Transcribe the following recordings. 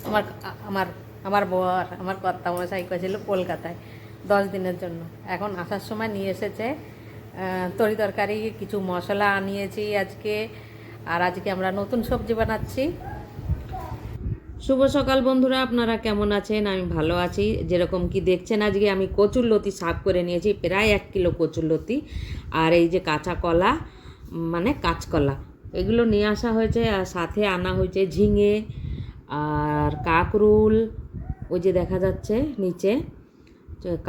আমার আমার আমার বর আমার কর্তামশাই ছিল কলকাতায় 10 দিনের জন্য। এখন আসার সময় নিয়ে এসেছে তরি তরকারি, কিছু মশলা আনিয়েছি আজকে। আর আজকে আমরা নতুন সবজি বানাচ্ছি। শুভ সকাল বন্ধুরা, আপনারা কেমন আছেন? আমি ভালো আছি। যেরকম কি দেখছেন, আজকে আমি কচুরলতি শাক করে নিয়েছি, প্রায় 1 কিলো কচুরলতি। আর এই যে কাঁচা কলা, মানে কাঁচকলা, এগুলো নিয়ে আসা হয়েছে। আর সাথে আনা হয়েছে ঝিঙে আর কাকরুল। ওই যে দেখা যাচ্ছে নিচে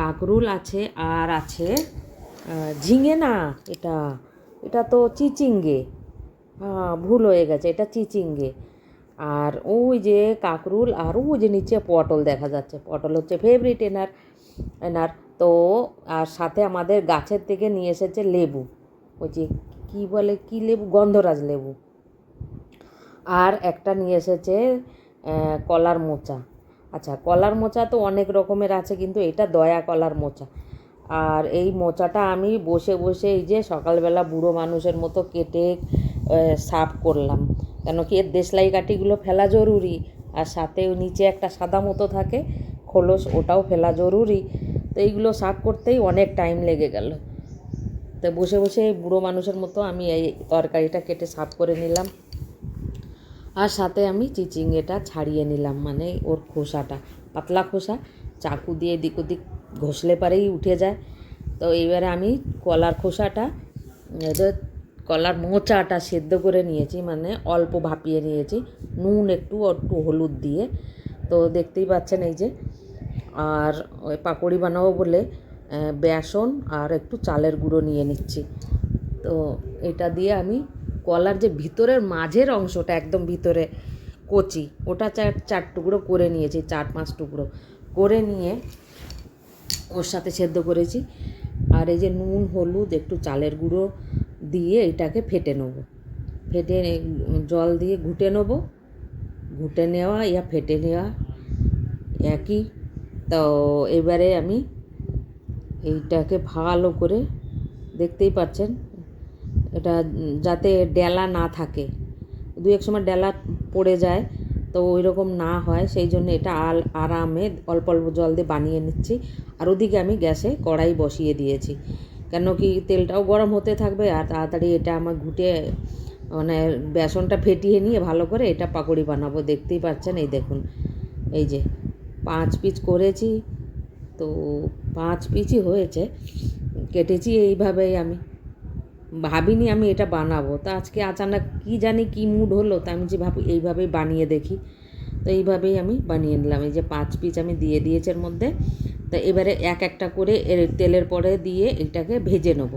কাকরুল আছে, আর আছে ঝিঙে না, এটা এটা তো চিচিঙ্গে, ভুল হয়ে গেছে, এটা চিচিঙ্গে। আর ওই যে কাকরুল, আর ওই যে নিচে পটল দেখা যাচ্ছে। পটল হচ্ছে ফেভারিট এনার এনার তো। আর সাথে আমাদের গাছের থেকে নিয়ে এসেছে লেবু, ওই যে কী বলে, কী লেবু, গন্ধরাজ লেবু। আর একটা নিয়ে এসেছে কলার মোচা। আচ্ছা, কলার মোচা তো অনেক রকমের আছে, কিন্তু এটা দয়া কলার মোচা। আর এই মোচাটা আমি বসে বসে এই যে সকালবেলা বুড়ো মানুষের মতো কেটে সাফ করলাম, কেন কি এর দেশলাই কাঠিগুলো ফেলা জরুরি। আর সাথে নিচে একটা সাদা মতো থাকে খোলস, ওটাও ফেলা জরুরি। তো এইগুলো সাফ করতেই অনেক টাইম লেগে গেল। তো বসে বসে বুড়ো মানুষের মতো আমি এই তরকারিটা কেটে সাফ করে নিলাম। আর সাথে আমি চিচিঙ্গেটা ছাড়িয়ে নিলাম, মানে ওর খোসাটা, পাতলা খোসা, চাকু দিয়ে এদিক ওদিক ঘষলে পারেই উঠে যায়। তো এইবারে আমি কলার খোসাটা, কলার মোচাটা সেদ্ধ করে নিয়েছি, মানে অল্প ভাপিয়ে নিয়েছি, নুন একটু একটু হলুদ দিয়ে। তো দেখতেই পাচ্ছেন এই যে। আর ওই পাকোড়ি বানাবো বলে বেসন আর একটু চালের গুঁড়ো নিয়ে নিচ্ছি। তো এটা দিয়ে আমি কলার যে ভিতরের মাঝের অংশটা, একদম ভিতরে কচি, ওটা চার টুকরো করে নিয়েছি, 4-5 টুকরো করে নিয়ে ওর সাথে সেদ্ধ করেছি। আর এই যে নুন হলুদ একটু চালের গুঁড়ো দিয়ে এটাকে ফেটে নেবো, ফেটে জল দিয়ে ঘুটে নেবো। ঘুটে নেওয়া ইয়া ফেটে নেওয়া একই। তো এবারে আমি এইটাকে ভালো করে, দেখতেই পাচ্ছেন, এটা যাতে ডেলা না থাকে, 2-1 সময় ডেলা পড়ে যায়, তো ওই রকম না হয়, সেই জন্য এটা আরামে অল্প অল্প জল দিয়ে বানিয়ে নিচ্ছি। আর ওদিকে আমি গ্যাসে কড়াই বসিয়ে দিয়েছি, কেন কি তেলটাও গরম হতে থাকবে। আর তাড়াতাড়ি এটা আমার ঘুটে, মানে বেসনটা ফেটিয়ে নিয়ে ভালো করে এটা পাকোড়ি বানাবো। দেখতেই পাচ্ছেন, এই দেখুন, এই যে 5 পিস করেছি, তো 5 পিসই হয়েছে, কেটেছি এইভাবেই। আমি ভাবিনি আমি এটা বানাবো, তো আজকে আচানক কী জানি কী মুড হলো, তো আমি যে এইভাবেই বানিয়ে দেখি। তো এইভাবেই আমি বানিয়ে নিলাম। এই যে 5 পিস আমি দিয়ে দিয়েছি এর মধ্যে। তো এবারে এক একটা করে এর তেলের পরে দিয়ে এটাকে ভেজে নেব।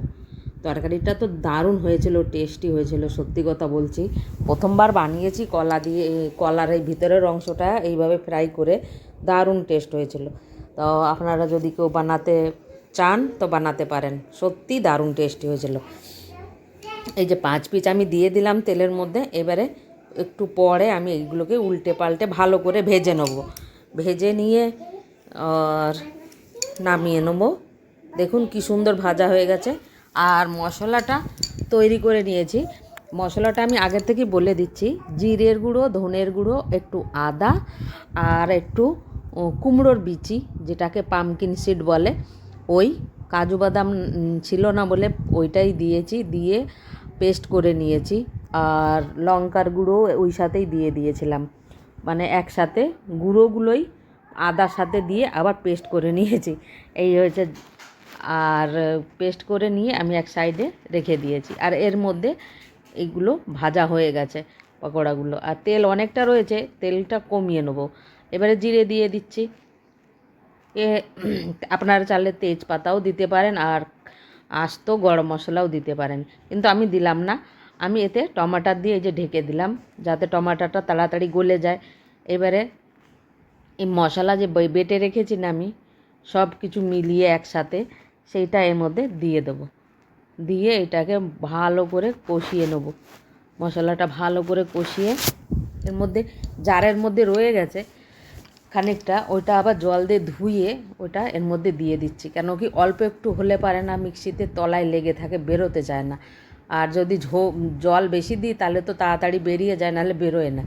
তরকারিটা তো দারুণ হয়েছিল, টেস্টি হয়েছিল, সত্যি কথা বলছি। প্রথমবার বানিয়েছি কলা দিয়ে, কলার এই ভিতরের অংশটা এইভাবে ফ্রাই করে, দারুণ টেস্ট হয়েছিল। তো আপনারা যদি কেউ বানাতে চান তো বানাতে পারেন, সত্যি দারুণ টেস্টি হয়েছিল। এই যে 5 পিস আমি দিয়ে দিলাম তেলের মধ্যে। এবারে একটু পরে আমি এইগুলোকে উল্টে পাল্টে ভালো করে ভেজে নেব। ভেজে নিয়ে আর নামিয়ে নেব। দেখুন কি সুন্দর ভাজা হয়ে গেছে। আর মশলাটা তৈরি করে নিয়েছি। মশলাটা আমি আগের থেকেই বলে দিচ্ছি, জিরের গুঁড়ো, ধনের গুঁড়ো, একটু আদা, আর একটু কুমড়োর বিচি, যেটাকে পামকিন সিড বলে, ওই কাজু বাদাম ছিল না বলে ওইটাই দিয়েছি, দিয়ে পেস্ট করে নিয়েছি। আর লঙ্কার গুঁড়ো ওই সাথেই দিয়ে দিয়েছিলাম, মানে একসাথে গুঁড়োগুলোই আদার সাথে দিয়ে আবার পেস্ট করে নিয়েছি, এই হয়েছে। আর পেস্ট করে নিয়ে আমি এক সাইডে রেখে দিয়েছি। আর এর মধ্যে এইগুলো ভাজা হয়ে গেছে পকোড়াগুলো, আর তেল অনেকটা রয়েছে, তেলটা কমিয়ে নেবো। এবারে জিরে দিয়ে দিচ্ছি, আপনারা চাইলে তেজপাতাও দিতে পারেন, আর আস্ত গরম মশলাও দিতে পারেন, কিন্তু আমি দিলাম না। আমি এতে টমাটার দিয়ে এই যে ঢেকে দিলাম, যাতে টমাটাটা তাড়াতাড়ি গলে যায়। এবারে এই মশলা যে বেটে রেখেছি না আমি, সব কিছু মিলিয়ে একসাথে, সেইটা এর মধ্যে দিয়ে দেবো। দিয়ে এটাকে ভালো করে কষিয়ে নেব। মশলাটা ভালো করে কষিয়ে এর মধ্যে, জারের মধ্যে রয়ে গেছে খানিকটা, ওইটা আবার জল দিয়ে ধুয়ে ওটা এর মধ্যে দিয়ে দিচ্ছি, কেন কি অল্প একটু হলে পারে না, মিক্সিতে তলায় লেগে থাকে, বেরোতে চায় না। আর যদি জল বেশি দিই তাহলে তো তাড়াতাড়ি বেরিয়ে যায়, নাহলে বেরোয় না।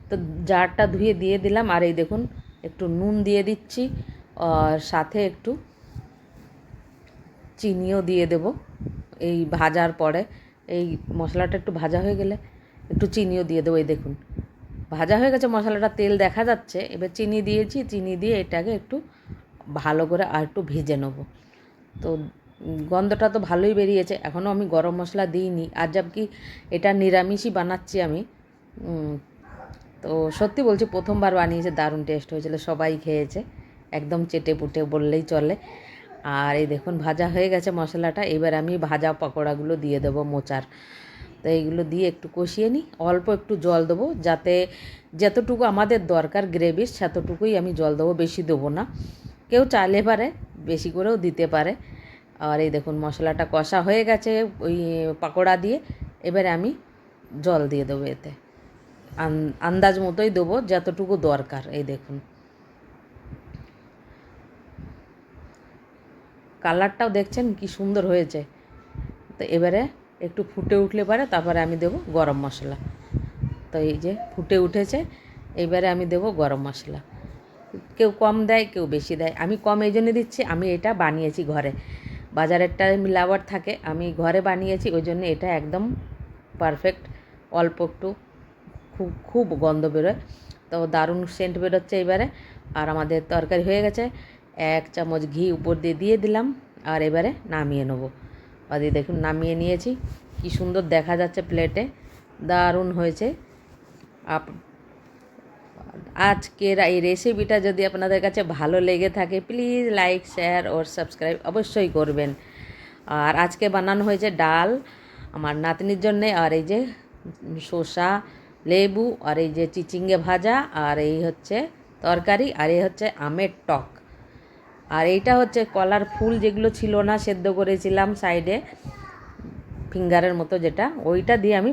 তো জারটা ধুয়ে দিয়ে দিলাম। আর এই দেখুন একটু নুন দিয়ে দিচ্ছি, আর সাথে একটু চিনিও দিয়ে দেব এই ভাজার পরে। এই মশলাটা একটু ভাজা হয়ে গেলে একটু চিনিও দিয়ে দেবো। এই দেখুন ভাজা হয়ে গেছে মশলাটা, তেল দেখা যাচ্ছে। এবার চিনি দিয়েছি, চিনি দিয়ে এটাকে একটু ভালো করে আর একটু ভেজে নেব। তো গন্ধটা তো ভালোই বেরিয়েছে। এখনও আমি গরম মশলা দিইনি, আর যাব কি এটা নিরামিষই বানাচ্ছি আমি। তো সত্যি বলছি, প্রথমবার বানিয়েছে, দারুণ টেস্ট হয়েছিল, সবাই খেয়েছে একদম চেটে পুটে বললেই চলে। আর এই দেখুন ভাজা হয়ে গেছে মশলাটা। এবার আমি ভাজা পকোড়াগুলো দিয়ে দেবো মোচার। তো এইগুলো দিয়ে একটু কষিয়ে নিই, অল্প একটু জল দেবো, যাতে যতটুকু আমাদের দরকার গ্রেভির সেতটুকুই আমি জল দেবো, বেশি দেবো না। কেউ চাইলে পারে বেশি করেও দিতে পারে। আর এই দেখুন মশলাটা কষা হয়ে গেছে ওই পকোড়া দিয়ে। এবারে আমি জল দিয়ে দেবো এতে, আন্দাজ মতোই দেবো যতটুকু দরকার। এই দেখুন কালারটাও দেখছেন কি সুন্দর হয়েছে। তো এবারে একটু ফুটে উঠলে পারে তারপরে আমি দেবো গরম মশলা। তো এই যে ফুটে উঠেছে, এবারে আমি দেবো গরম মশলা। কেউ কম দেয়, কেউ বেশি দেয়। আমি কম এই জন্য দিচ্ছি, আমি এটা বানিয়েছি ঘরে। বাজারেরটা মিলাওয়াট থাকে, আমি ঘরে বানিয়েছি, ওই জন্য এটা একদম পারফেক্ট। অল্প একটু খুব খুব গন্ধ বেরোয়, তো দারুণ সেন্ট বেরোচ্ছে এবারে। আর আমাদের তরকারি হয়ে গেছে। 1 চামচ ঘি উপর দিয়ে দিয়ে দিলাম, আর এবারে নামিয়ে নেবো। আর এই দেখুন নামিয়ে নিয়েছি, কি সুন্দর দেখা যাচ্ছে প্লেটে, দারুণ হয়েছে। আজকের এই রেসিপিটা যদি আপনাদের কাছে ভালো লেগে থাকে, প্লিজ লাইক শেয়ার ও সাবস্ক্রাইব অবশ্যই করবেন। আর আজকে বানানো হয়েছে ডাল আমার নাতনির জন্যে, আর এই যে শসা, লেবু, আর এই যে চিচিঙ্গে ভাজা, আর এই হচ্ছে তরকারি, আর এই হচ্ছে আমের টক। আর এইটা হচ্ছে কলার ফুল, যেগুলো ছিল না সেদ্ধ করেছিলাম সাইডে, ফিঙ্গারের মতো যেটা, ওইটা দিয়ে আমি